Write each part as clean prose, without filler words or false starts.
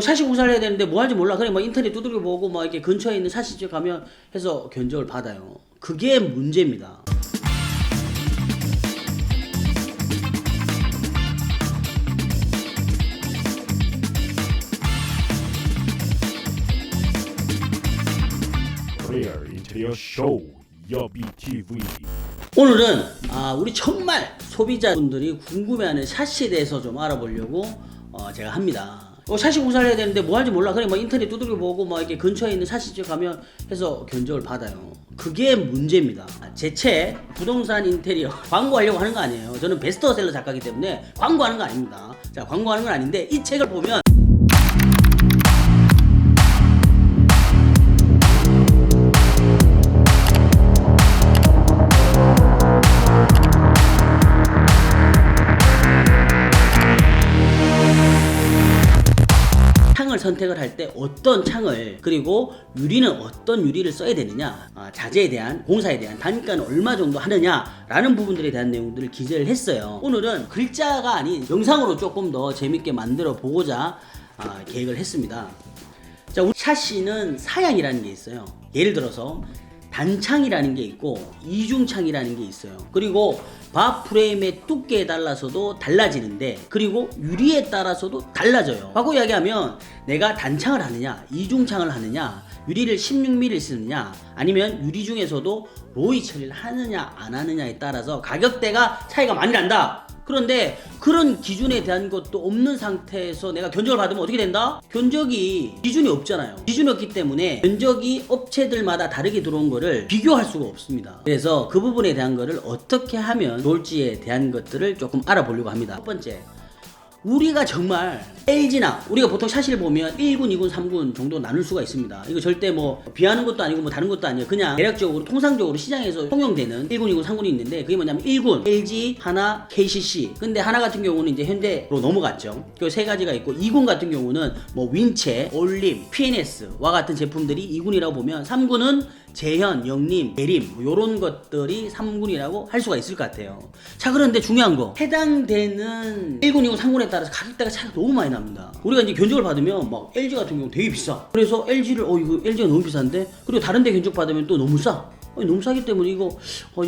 샤시 공사를 해야 되는데 뭐 할지 몰라. 그래 뭐 인터넷 두들겨 보고 뭐 이렇게 근처에 있는 샤시집 가면 해서 견적을 받아요. 그게 문제입니다. Real 인테리어 쇼 여비 TV. 오늘은 우리 정말 소비자분들이 궁금해하는 샤시에 대해서 좀 알아보려고 제가 합니다. 샤시 공사를 해야 되는데 뭐 할지 몰라. 그래 뭐 인터넷 두들겨 보고 뭐 이렇게 근처에 있는 샤시집 가면 해서 견적을 받아요. 그게 문제입니다. 제 책 부동산 인테리어 광고하려고 하는 거 아니에요. 저는 베스트셀러 작가이기 때문에 광고하는 거 아닙니다. 자, 광고하는 건 아닌데 이 책을 보면 창을 선택을 할 때 어떤 창을, 그리고 유리는 어떤 유리를 써야 되느냐, 자재에 대한, 공사에 대한 단가는 얼마 정도 하느냐라는 부분들에 대한 내용들을 기재를 했어요. 오늘은 글자가 아닌 영상으로 조금 더 재밌게 만들어 보고자 계획을 했습니다. 자, 우리 샤시는 사양이라는 게 있어요. 예를 들어서 단창이라는 게 있고 이중창이라는 게 있어요. 그리고 바 프레임의 두께에 따라서도 달라지는데, 그리고 유리에 따라서도 달라져요. 바꿔 이야기하면 내가 단창을 하느냐 이중창을 하느냐, 유리를 16mm 쓰느냐, 아니면 유리 중에서도 로이 처리를 하느냐 안 하느냐에 따라서 가격대가 차이가 많이 난다. 그런데 그런 기준에 대한 것도 없는 상태에서 내가 견적을 받으면 어떻게 된다? 견적이 기준이 없잖아요. 기준이 없기 때문에 견적이 업체들마다 다르게 들어온 거를 비교할 수가 없습니다. 그래서 그 부분에 대한 거를 어떻게 하면 좋을지에 대한 것들을 조금 알아보려고 합니다. 첫 번째, 우리가 정말 LG나 우리가 보통 샤시를 보면 1군, 2군, 3군 정도 나눌 수가 있습니다. 이거 절대 뭐 비하는 것도 아니고 뭐 다른 것도 아니에요. 그냥 대략적으로 통상적으로 시장에서 통용되는 1군, 2군, 3군이 있는데, 그게 뭐냐면 1군 LG, 하나, KCC. 근데 하나 같은 경우는 이제 현대로 넘어갔죠. 그 세 가지가 있고, 2군 같은 경우는 뭐 윈체, 올림, PNS와 같은 제품들이 2군이라고 보면, 3군은 재현, 영림, 대림 요런 것들이 3군이라고 할 수가 있을 것 같아요. 자, 그런데 중요한 거, 해당되는 1군, 2군, 3군에 따라서 가격대가 차이가 너무 많이 납니다. 우리가 이제 견적을 받으면 막 LG 같은 경우 되게 비싸. 그래서 LG를 이거 LG가 너무 비싼데, 그리고 다른 데 견적 받으면 또 너무 싸. 너무 싸기 때문에 이거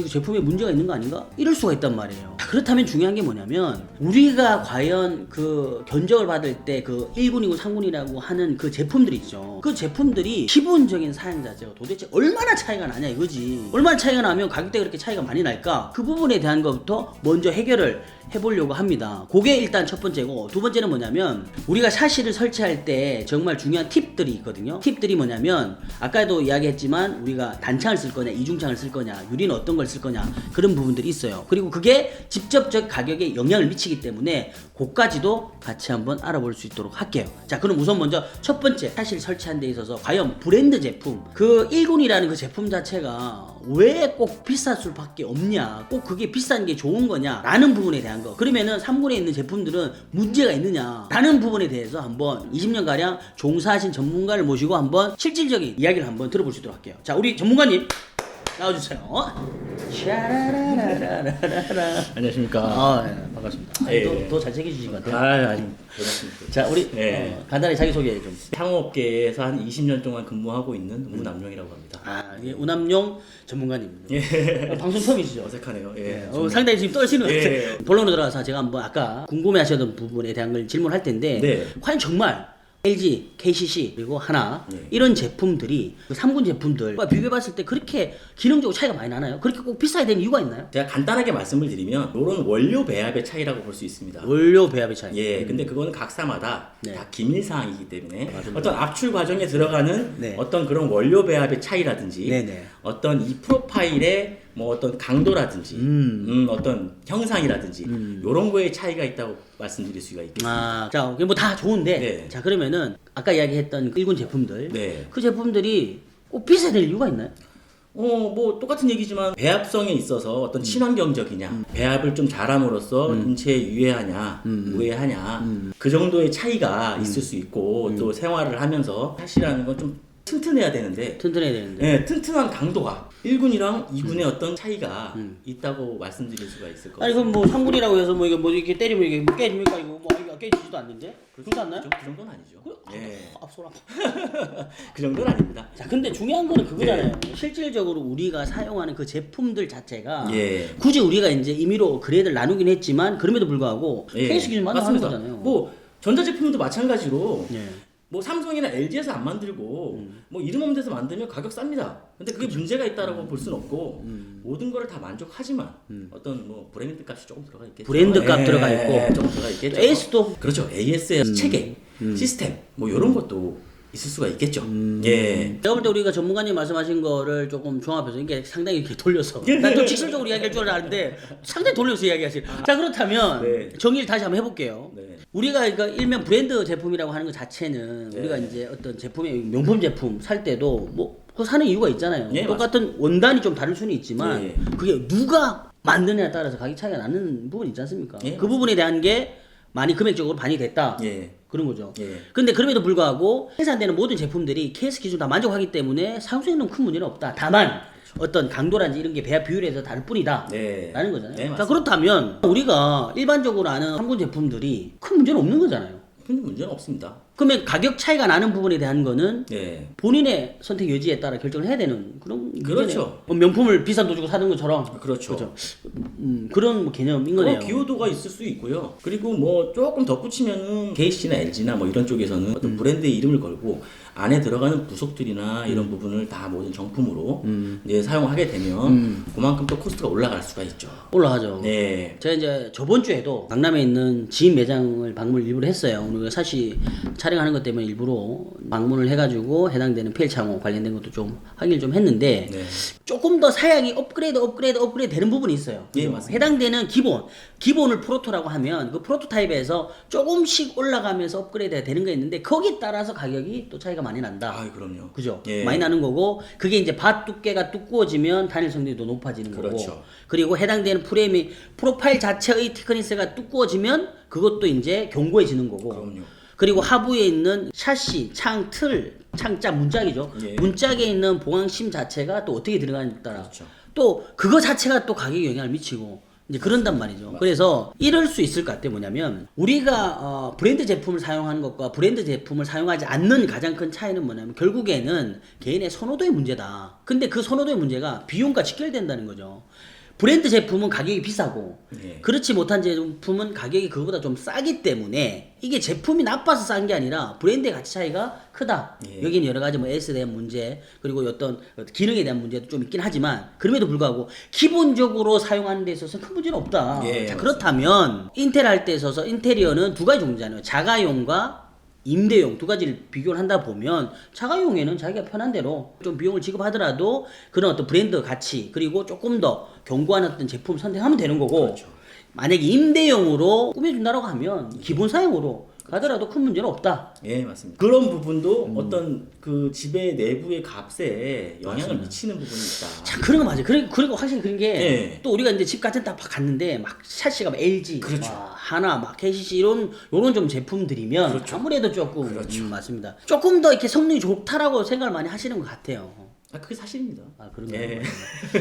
제품에 문제가 있는 거 아닌가? 이럴 수가 있단 말이에요. 자, 그렇다면 중요한 게 뭐냐면, 우리가 과연 그 견적을 받을 때 그 1군이고 3군이라고 하는 그 제품들이 있죠. 그 제품들이 기본적인 사양자재가 도대체 얼마나 차이가 나냐 이거지. 얼마나 차이가 나면 가격대가 그렇게 차이가 많이 날까? 그 부분에 대한 것부터 먼저 해결을 해보려고 합니다. 그게 일단 첫 번째고, 두 번째는 뭐냐면, 우리가 샤시를 설치할 때 정말 중요한 팁들이 있거든요. 팁들이 뭐냐면, 아까도 이야기했지만 우리가 단창을 쓸 거냐 이중창을 쓸 거냐, 유리는 어떤 걸 쓸 거냐, 그런 부분들이 있어요. 그리고 그게 직접적 가격에 영향을 미치기 때문에 그까지도 같이 한번 알아볼 수 있도록 할게요. 자, 그럼 우선 먼저 첫 번째, 샤시를 설치하는 데 있어서 과연 브랜드 제품, 그 1군이라는 그 제품 자체가 왜 꼭 비쌀 수밖에 없냐, 꼭 그게 비싼 게 좋은 거냐 라는 부분에 대한 거, 그러면은 3군에 있는 제품들은 문제가 있느냐 라는 부분에 대해서 한번 20년가량 종사하신 전문가를 모시고 한번 실질적인 이야기를 한번 들어볼 수 있도록 할게요. 자, 우리 전문가님 나와주세요. 샤라라라라라라. 안녕하십니까. 네, 반갑습니다. 더 잘생겨주신 것 같아요. 아니, 고맙습니다. 자, 우리 네. 간단히 자기소개 좀. 상업계에서 한 20년 동안 근무하고 있는 우남용이라고 합니다. 이게 우남용 전문가님입니다. 예. 방송 처음이시죠? 어색하네요. 예. 네, 상당히 지금 떨시는 것 같아요. 예. 본론으로 들어가서 제가 한번 아까 궁금해하셨던 부분에 대한 걸 질문할 텐데, 네. 과연 정말 LG, KCC 그리고 하나 네. 이런 제품들이 그 3군 제품들과 비교해봤을 때 그렇게 기능적으로 차이가 많이 나나요? 그렇게 꼭 비싸야 되는 이유가 있나요? 제가 간단하게 말씀을 드리면 이런 원료 배합의 차이라고 볼 수 있습니다. 원료 배합의 차이. 예, 근데 그거는 각사마다 네. 다 기밀 사항이기 때문에 맞습니다. 어떤 압출 과정에 들어가는 네. 어떤 그런 원료 배합의 차이라든지 네네. 어떤 이 프로파일의 뭐 어떤 강도라든지 어떤 형상이라든지 이런 거에 차이가 있다고 말씀드릴 수가 있겠습니다. 자, 뭐 다 좋은데, 네. 자, 그러면은 아까 이야기했던 그 1군 제품들, 네. 그 제품들이 꼭 비싸야 될 이유가 있나요? 뭐 똑같은 얘기지만 배합성에 있어서 어떤 친환경적이냐, 배합을 좀 잘함으로써 인체에 유해하냐, 무해하냐, 그 정도의 차이가 있을 수 있고, 또 생활을 하면서 샤시라는 건 좀 튼튼해야 되는데, 튼튼해야 되는데. 네, 튼튼한 강도가 1군이랑 2군의 어떤 차이가 있다고 말씀드릴 수가 있을 것 아니, 같아요. 그럼 뭐 3군이라고 해서 뭐 이게 뭐 이렇게 때리면 이게 뭐 깨집니까? 이거 뭐 이게 깨지지도 않는데? 그렇지 않나요? 그 정도는 아니죠. 예. 앞서라. 그 정도는 아닙니다. 자, 근데 중요한 거는 그거잖아요. 실질적으로 우리가 사용하는 그 제품들 자체가 예. 굳이 우리가 이제 임의로 그레이드를 나누긴 했지만 그럼에도 불구하고 예. 케이스 기준 만나는 맞습니다. 거잖아요. 뭐 전자제품도 마찬가지로 예. 뭐 삼성이나 LG에서 안 만들고 뭐 이름 없는 데서 만들면 가격 쌉니다. 근데 그게 문제가 있다라고 볼 수는 없고 모든 거를 다 만족하지만 어떤 뭐 브랜드 값이 조금 들어가 있겠죠. 브랜드 값 들어가 있고. 조금 들어가 있겠죠. AS도 그렇죠. AS의 체계, 시스템 뭐 이런 것도 있을 수가 있겠죠. 예. 제가 볼 때 우리가 전문가님 말씀하신 거를 조금 종합해서 이게 상당히 이렇게 돌려서 난 좀 직설적으로 이야기할 줄 알았는데 상당히 돌려서 이야기하시네. 자, 그렇다면 네. 정리를 다시 한번 해볼게요. 네. 우리가 이거 일명 브랜드 제품이라고 하는 것 자체는 네. 우리가 이제 어떤 제품의 명품 제품 살 때도 뭐 그거 사는 이유가 있잖아요. 예, 똑같은 원단이 좀 다를 수는 있지만 예. 그게 누가 만드냐에 따라서 가격 차이가 나는 부분이 있지 않습니까? 예, 그 부분에 대한 게 많이 금액적으로 반영됐다. 예. 그런 거죠. 예. 근데 그럼에도 불구하고 생산되는 모든 제품들이 KS 기준 다 만족하기 때문에 사용성에는 큰 문제는 없다. 다만 어떤 강도라든지 이런 게 배합 비율에서 다를 뿐이다. 네. 라는 거잖아요. 네, 자, 맞습니다. 그렇다면 우리가 일반적으로 아는 항공 제품들이 큰 문제는 없는 거잖아요. 근데 문제는 없습니다. 그러면 가격 차이가 나는 부분에 대한 거는 예. 본인의 선택 여지에 따라 결정을 해야 되는 그런 그렇죠. 문제네요. 명품을 비싼 돈 주고 사는 것처럼 그렇죠. 그런 뭐 개념인 거네요. 기여도가 있을 수 있고요. 그리고 뭐 조금 덧붙이면은 KC나 LG나 뭐 이런 쪽에서는 어떤 브랜드의 이름을 걸고 안에 들어가는 부속들이나 이런 부분을 다 모든 정품으로 이제 사용하게 되면 그만큼 또 코스트가 올라갈 수가 있죠. 올라가죠. 네. 제가 이제 저번 주에도 강남에 있는 지인 매장을 방문을 일부러 했어요. 오늘 사실 촬영하는 것 때문에 일부러 방문을 해가지고 해당되는 PL 창호 관련된 것도 좀 확인을 좀 했는데 네. 조금 더 사양이 업그레이드 되는 부분이 있어요. 예, 맞습니다. 해당되는 기본을 프로토라고 하면 그 프로토타입에서 조금씩 올라가면서 업그레이드가 되는 게 있는데 거기에 따라서 가격이 또 차이가 많이 난다. 아, 그럼요. 그죠? 예. 많이 나는 거고 그게 이제 밭 두께가 두꺼워지면 단일 성능이 더 높아지는 거고 그렇죠. 그리고 해당되는 프레임이 프로파일 자체의 티크니스가 두꺼워지면 그것도 이제 견고해지는 거고 그럼요. 그리고 하부에 있는 샤시, 창, 틀, 창자 문짝이죠. 예. 문짝에 있는 보강심 자체가 또 어떻게 들어가느냐에 따라 그렇죠. 또 그거 자체가 또 가격에 영향을 미치고 이제 그런단 말이죠. 그래서 이럴 수 있을 것 같아요. 뭐냐면 우리가 브랜드 제품을 사용하는 것과 브랜드 제품을 사용하지 않는 가장 큰 차이는 뭐냐면 결국에는 개인의 선호도의 문제다. 근데 그 선호도의 문제가 비용과 직결된다는 거죠. 브랜드 제품은 가격이 비싸고 예. 그렇지 못한 제품은 가격이 그거보다 좀 싸기 때문에 이게 제품이 나빠서 싼 게 아니라 브랜드의 가치 차이가 크다. 예. 여기는 여러 가지 뭐 S에 대한 문제 그리고 어떤 기능에 대한 문제도 좀 있긴 하지만 그럼에도 불구하고 기본적으로 사용하는 데 있어서 큰 문제는 없다. 예, 자, 맞습니다. 그렇다면 인테리어 할 때 있어서 인테리어는 두 가지 종류잖아요. 자가용과 임대용 두 가지를 비교를 한다 보면 자가용에는 자기가 편한 대로 좀 비용을 지급하더라도 그런 어떤 브랜드 가치 그리고 조금 더 견고한 어떤 제품 선택하면 되는 거고 그렇죠. 만약에 임대용으로 꾸며준다라고 하면 기본 사용으로 가더라도 큰 문제는 없다. 예, 맞습니다. 그런 부분도 어떤 그 집의 내부의 값에 영향을 미치는 부분이 있다. 참 그런 거 맞아요. 그리고 확실히 그런 게 또 예. 우리가 이제 집 같은 데 딱 갔는데 막 샤시가 막 LG, 그렇죠. 막 하나, 막 KCC 요런 좀 제품들이면 그렇죠. 아무래도 조금 그렇죠. 맞습니다. 조금 더 이렇게 성능이 좋다라고 생각을 많이 하시는 것 같아요. 아, 그게 사실입니다. 아, 그런 예. 거예요.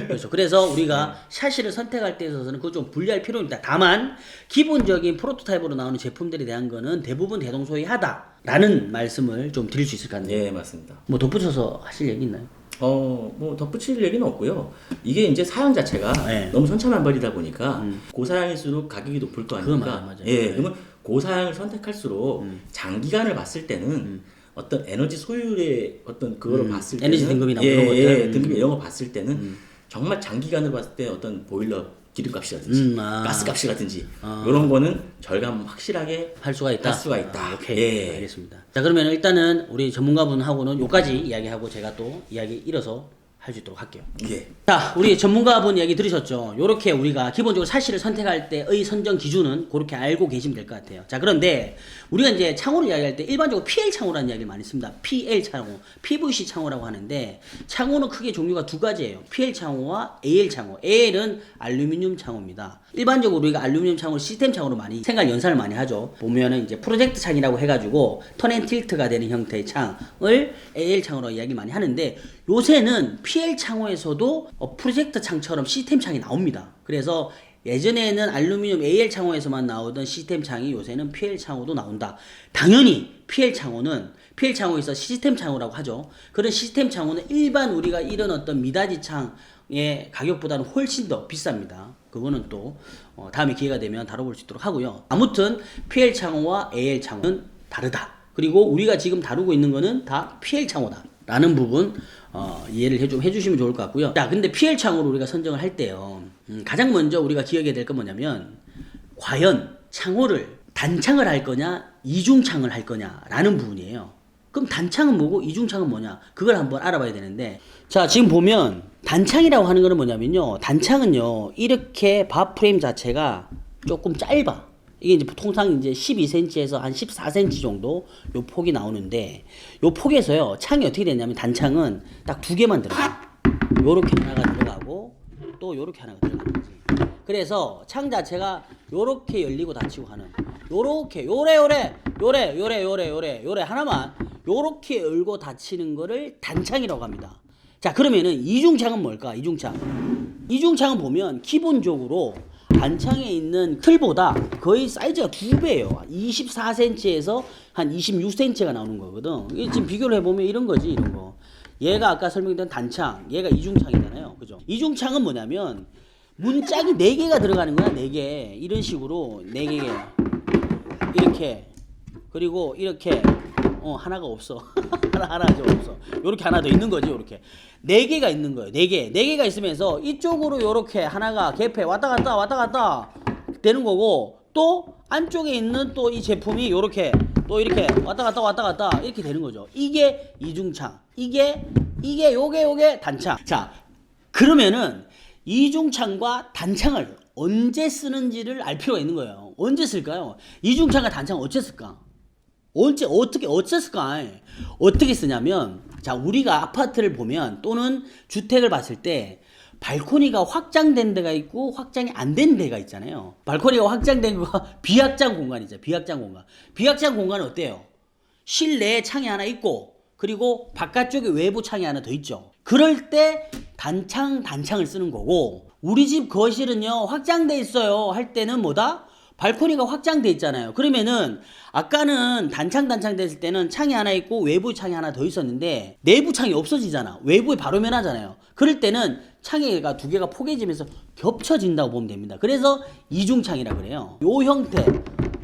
그렇죠. 그래서 우리가 샤시를 선택할 때 있어서는 그거 좀 분리할 필요는 있다. 다만 기본적인 프로토타입으로 나오는 제품들에 대한 거는 대부분 대동소이하다라는 말씀을 좀 드릴 수 있을 것 같네요. 예, 맞습니다. 뭐 덧붙여서 하실 얘기 있나요? 뭐 덧붙일 얘기는 없고요. 이게 이제 사양 자체가 네. 너무 천차만별이다 보니까 고사양일수록 가격이 높을 거 그건 아닙니까? 맞아요. 예, 네. 그러면 고사양을 선택할수록 장기간을 봤을 때는 어떤 에너지 소율의 어떤 그거를 봤을 때는 에너지 등급이나 뭐 예, 이런 것들. 예, 등급 이런 거 봤을 때는 정말 장기간을 봤을 때 어떤 보일러 기름값이라든지 가스값이라든지 이런 거는 절감 확실하게 할 수가 있다. 할 수가 있다. 아, 오케이. 예. 알겠습니다. 자, 그러면 일단은 우리 전문가분하고는 요까지 이야기하고 제가 또 이야기 이어서 할 수 있도록 할게요. 예. 자, 우리 전문가분 얘기 들으셨죠? 요렇게 우리가 기본적으로 사실을 선택할 때의 선정 기준은 그렇게 알고 계시면 될 것 같아요. 자, 그런데 우리가 이제 창호를 이야기할 때 일반적으로 PL 창호라는 이야기를 많이 씁니다. PL 창호, PVC 창호라고 하는데 창호는 크게 종류가 두 가지예요. PL 창호와 AL 창호. AL은 알루미늄 창호입니다. 일반적으로 우리가 알루미늄 창호를 시스템 창호로 많이 생각 연산을 많이 하죠. 보면은 이제 프로젝트 창이라고 해가지고 턴앤틸트가 되는 형태의 창을 AL 창호로 이야기 많이 하는데 요새는 PL 창호에서도 프로젝트 창처럼 시스템 창이 나옵니다. 그래서 예전에는 알루미늄 AL 창호에서만 나오던 시스템 창이 요새는 PL 창호도 나온다. 당연히 PL 창호에서 시스템 창호라고 하죠. 그런 시스템 창호는 일반 우리가 이런 어떤 미닫이 창의 가격보다는 훨씬 더 비쌉니다. 그거는 또 다음에 기회가 되면 다뤄볼 수 있도록 하고요. 아무튼 PL 창호와 AL 창호는 다르다. 그리고 우리가 지금 다루고 있는 거는 다 PL 창호다 라는 부분 이해를 해주시면 좋을 것 같고요. 자, 근데 PL 창호를 우리가 선정을 할 때요, 가장 먼저 우리가 기억해야 될 건 뭐냐면, 과연 창호를 단창을 할 거냐 이중창을 할 거냐 라는 부분이에요. 그럼 단창은 뭐고 이중창은 뭐냐, 그걸 한번 알아봐야 되는데, 자, 지금 보면 단창이라고 하는 거는 뭐냐면요, 단창은요 이렇게 바 프레임 자체가 조금 짧아. 이게 이제 통상 이제 12cm에서 한 14cm 정도 요 폭이 나오는데, 요 폭에서요 창이 어떻게 되냐면, 단창은 딱 두 개만 들어가. 요렇게 하나가 들어가고 또 요렇게 하나가 들어가는 거지. 그래서 창 자체가 요렇게 열리고 닫히고 하는, 요렇게 요래 하나만 요렇게 열고 닫히는 거를 단창이라고 합니다. 자, 그러면은 이중창은 뭘까? 이중창은 보면 기본적으로 단창에 있는 틀보다 거의 사이즈가 2배예요. 24cm에서 한 26cm가 나오는 거거든. 이게 지금 비교를 해보면 이런 거지, 이런 거. 얘가 아까 설명드린 단창, 얘가 이중창이잖아요. 그죠? 이중창은 뭐냐면 문짝이 4개가 들어가는 거야, 4개. 이런 식으로 4개. 이렇게. 그리고 이렇게. 하나가 없어. 하나 좀 없어. 요렇게 하나 더 있는 거지, 요렇게. 4개가 있는 거예요. 4개가 있으면서 이쪽으로 요렇게 하나가 갭해 왔다 갔다 되는 거고, 또 안쪽에 있는 또 이 제품이 요렇게 또 이렇게 왔다 갔다 이렇게 되는 거죠. 이게 이중창. 요게 단창. 자, 그러면은 이중창과 단창을 언제 쓰는지를 알 필요가 있는 거예요. 언제 쓸까요? 이중창과 단창을 어째 쓸까? 어째 쓸까? 어떻게 쓰냐면, 자, 우리가 아파트를 보면 또는 주택을 봤을 때 발코니가 확장된 데가 있고 확장이 안 된 데가 있잖아요. 발코니가 확장된 거가 비확장 공간이죠. 비확장 공간은 어때요? 실내에 창이 하나 있고, 그리고 바깥쪽에 외부 창이 하나 더 있죠. 그럴 때 단창을 쓰는 거고, 우리 집 거실은요 확장돼 있어요 할 때는 뭐다? 발코니가 확장돼 있잖아요. 그러면은 아까는 단창 됐을 때는 창이 하나 있고 외부 창이 하나 더 있었는데 내부 창이 없어지잖아. 외부에 바로 면하잖아요. 그럴 때는 창이가 2개가 포개지면서 겹쳐진다고 보면 됩니다. 그래서 이중창이라 그래요. 요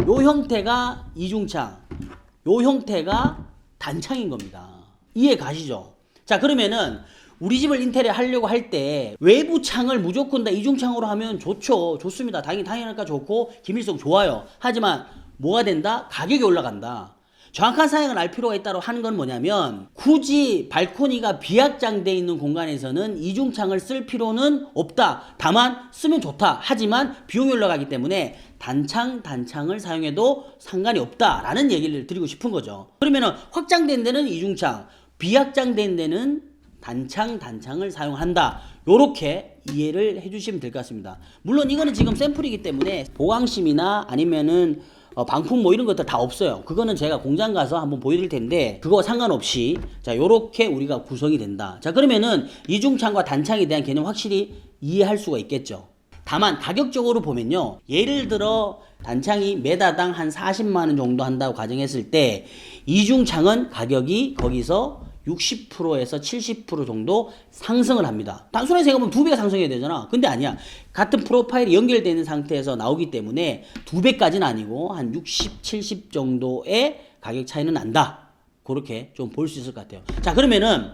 형태가 이중창, 요 형태가 단창인 겁니다. 이해 가시죠? 자, 그러면은 우리 집을 인테리어 하려고 할 때 외부 창을 무조건 다 이중창으로 하면 좋습니다. 당연하니까 좋고 기밀성 좋아요. 하지만 뭐가 된다? 가격이 올라간다. 정확한 사양을 알 필요가 있다고 하는 건 뭐냐면, 굳이 발코니가 비확장되어 있는 공간에서는 이중창을 쓸 필요는 없다. 다만 쓰면 좋다. 하지만 비용이 올라가기 때문에 단창을 사용해도 상관이 없다라는 얘기를 드리고 싶은 거죠. 그러면은 확장된 데는 이중창, 비확장된 데는 단창을 사용한다. 요렇게 이해를 해주시면 될 것 같습니다. 물론 이거는 지금 샘플이기 때문에 보강심이나 아니면은 방풍 뭐 이런 것들 다 없어요. 그거는 제가 공장 가서 한번 보여드릴 텐데, 그거와 상관없이 자, 요렇게 우리가 구성이 된다. 자, 그러면은 이중창과 단창에 대한 개념 확실히 이해할 수가 있겠죠. 다만 가격적으로 보면요, 예를 들어 단창이 메다당 한 40만원 정도 한다고 가정했을 때, 이중창은 가격이 거기서 60%에서 70% 정도 상승을 합니다. 단순하게 생각하면 2배가 상승해야 되잖아. 근데 아니야. 같은 프로파일이 연결되어 있는 상태에서 나오기 때문에 2배까지는 아니고 한 60, 70 정도의 가격 차이는 난다. 그렇게 좀 볼 수 있을 것 같아요. 자, 그러면은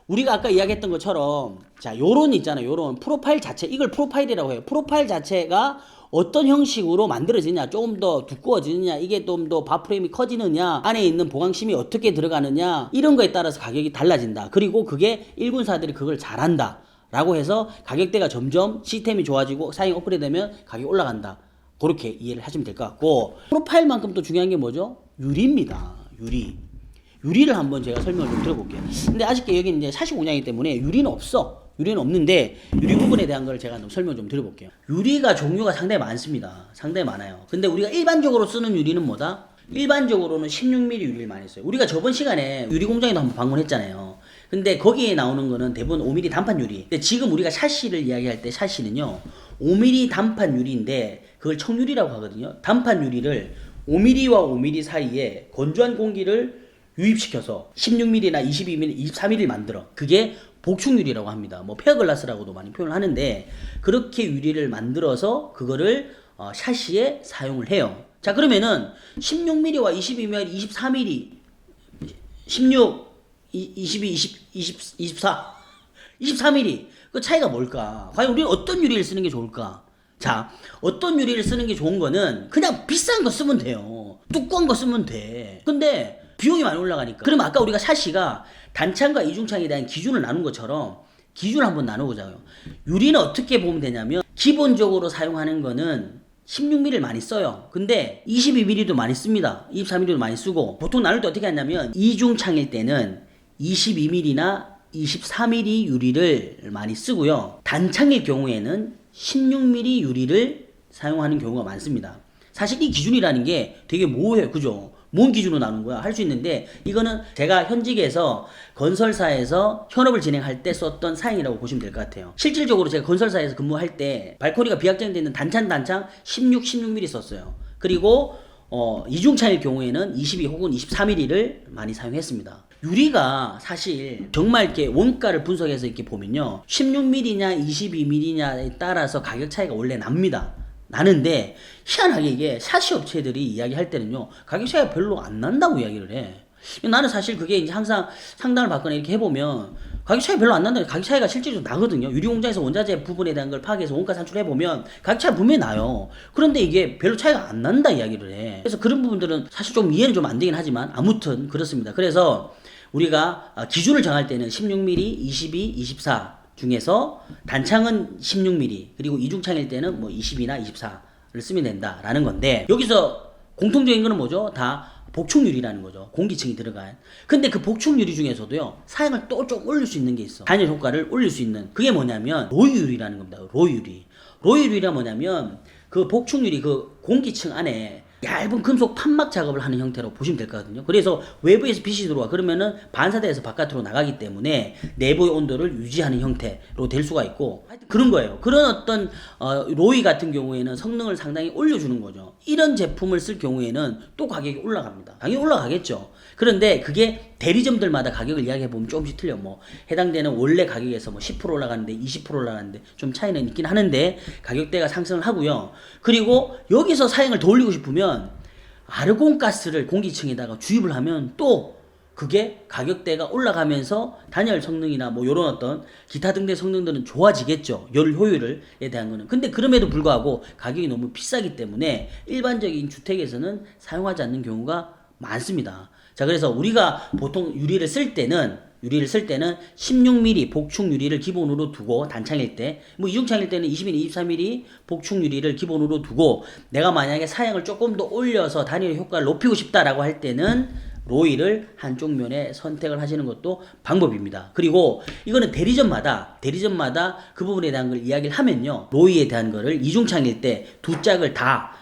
우리가 아까 이야기했던 것처럼, 자, 요런 있잖아요. 요런 프로파일 자체, 이걸 프로파일이라고 해요. 프로파일 자체가 어떤 형식으로 만들어지냐, 조금 더 두꺼워지느냐, 이게 좀 더 바프레임이 커지느냐, 안에 있는 보강심이 어떻게 들어가느냐, 이런 거에 따라서 가격이 달라진다. 그리고 그게 일군사들이 그걸 잘한다 라고 해서 가격대가 점점 시스템이 좋아지고 사양 업그레이드 되면 가격이 올라간다. 그렇게 이해를 하시면 될 것 같고, 프로파일만큼 또 중요한 게 뭐죠? 유리입니다. 유리를 한번 제가 설명을 좀 드려볼게요. 근데 아직 여기 이제 사실 공장이기 때문에 유리는 없어. 유리는 없는데 유리 부분에 대한 걸 제가 좀 설명 좀 드려볼게요. 유리가 종류가 상당히 많습니다. 상당히 많아요. 근데 우리가 일반적으로 쓰는 유리는 뭐다? 일반적으로는 16mm 유리를 많이 써요. 우리가 저번 시간에 유리 공장에도 한번 방문했잖아요. 근데 거기에 나오는 거는 대부분 5mm 단판 유리. 근데 지금 우리가 샤시를 이야기할 때 샤시는요, 5mm 단판 유리인데 그걸 청유리라고 하거든요. 단판 유리를 5mm와 5mm 사이에 건조한 공기를 유입시켜서 16mm나 22mm, 23mm를 만들어. 그게 복충유리라고 합니다. 뭐 페어글라스라고도 많이 표현을 하는데 그렇게 유리를 만들어서 그거를 샤시에 사용을 해요. 자, 그러면은 16mm와 22mm, 23mm, 16, 22, 24, 23mm 그 차이가 뭘까? 과연 우리는 어떤 유리를 쓰는 게 좋을까? 자, 어떤 유리를 쓰는 게 좋은 거는 그냥 비싼 거 쓰면 돼요. 두꺼운 거 쓰면 돼. 근데 비용이 많이 올라가니까. 그럼 아까 우리가 샤시가 단창과 이중창에 대한 기준을 나눈 것처럼 기준을 한번 나눠보자고요. 유리는 어떻게 보면 되냐면 기본적으로 사용하는 거는 16mm를 많이 써요. 근데 22mm도 많이 씁니다. 23mm도 많이 쓰고 보통 나눌 때 어떻게 하냐면 이중창일 때는 22mm나 24mm 유리를 많이 쓰고요. 단창일 경우에는 16mm 유리를 사용하는 경우가 많습니다. 사실 이 기준이라는 게 되게 모호해요. 그죠? 뭔 기준으로 나눈 거야? 할 수 있는데 이거는 제가 현직에서 건설사에서 현업을 진행할 때 썼던 사양이라고 보시면 될 것 같아요. 실질적으로 제가 건설사에서 근무할 때 발코니가 비확정되어 있는 단창 16mm 썼어요. 그리고 이중창일 경우에는 22 혹은 24mm를 많이 사용했습니다. 유리가 사실 정말 이렇게 원가를 분석해서 이렇게 보면요. 16mm냐 22mm냐에 따라서 가격 차이가 원래 납니다. 나는데 희한하게 이게 샤시 업체들이 이야기할 때는요. 가격 차이가 별로 안 난다고 이야기를 해. 나는 사실 그게 이제 항상 상담을 받거나 이렇게 해보면 가격 차이 별로 안 난다. 가격 차이가 실제로 나거든요. 유리 공장에서 원자재 부분에 대한 걸 파악해서 원가 산출해보면 가격 차이 분명히 나요. 그런데 이게 별로 차이가 안 난다 이야기를 해. 그래서 그런 부분들은 사실 좀 이해는 좀 안 되긴 하지만 아무튼 그렇습니다. 그래서 우리가 기준을 정할 때는 16mm, 22, 24 중에서 단창은 16mm 그리고 이중창일 때는 뭐 20이나 24를 쓰면 된다라는 건데 여기서 공통적인 거는 뭐죠? 다 복충유리라는 거죠. 공기층이 들어간. 근데 그 복충유리 중에서도요. 사양을 또 좀 올릴 수 있는 게 있어. 단열 효과를 올릴 수 있는. 그게 뭐냐면 로유유리라는 겁니다. 로유유리. 로유유리가 뭐냐면 그 복충유리 그 공기층 안에 얇은 금속 판막 작업을 하는 형태로 보시면 될 거거든요. 그래서 외부에서 빛이 들어와 그러면은 반사돼서 바깥으로 나가기 때문에 내부의 온도를 유지하는 형태로 될 수가 있고 그런 거예요. 그런 어떤 로이 같은 경우에는 성능을 상당히 올려주는 거죠. 이런 제품을 쓸 경우에는 또 가격이 올라갑니다. 당연히 올라가겠죠. 그런데 그게 대리점들마다 가격을 이야기해 보면 조금씩 틀려. 뭐 해당되는 원래 가격에서 뭐 10% 올라가는데 20% 올라가는데 좀 차이는 있긴 하는데 가격대가 상승을 하고요. 그리고 여기서 사양을 더 올리고 싶으면 아르곤가스를 공기층에다가 주입을 하면 또 그게 가격대가 올라가면서 단열 성능이나 뭐 요런 어떤 기타 등등의 성능들은 좋아지겠죠. 열 효율에 대한 거는. 근데 그럼에도 불구하고 가격이 너무 비싸기 때문에 일반적인 주택에서는 사용하지 않는 경우가 많습니다. 자, 그래서 우리가 보통 유리를 쓸 때는 16mm 복충 유리를 기본으로 두고 단창일 때, 뭐 이중창일 때는 20mm, 23mm 복충 유리를 기본으로 두고 내가 만약에 사양을 조금 더 올려서 단열 효과를 높이고 싶다라고 할 때는 로이를 한쪽 면에 선택을 하시는 것도 방법입니다. 그리고 이거는 대리점마다 그 부분에 대한 걸 이야기를 하면요. 로이에 대한 거를 이중창일 때 두 짝을 다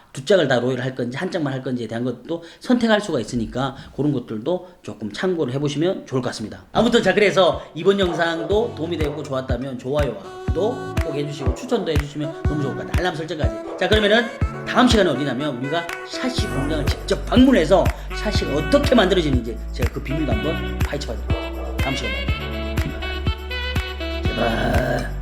로이를 할 건지 한 짝만 할 건지에 대한 것도 선택할 수가 있으니까 그런 것들도 조금 참고를 해보시면 좋을 것 같습니다. 아무튼 자, 그래서 이번 영상도 도움이 되고 좋았다면 좋아요와 구독 꼭 해주시고 추천도 해주시면 너무 좋을 것 같아요. 알람 설정까지. 자, 그러면은 다음 시간에 어디냐면 우리가 샤시 공장을 직접 방문해서 샤시가 어떻게 만들어지는지 제가 그 비밀도 한번 파헤쳐 봐드릴게요. 다음 시간에 만나요. 제발.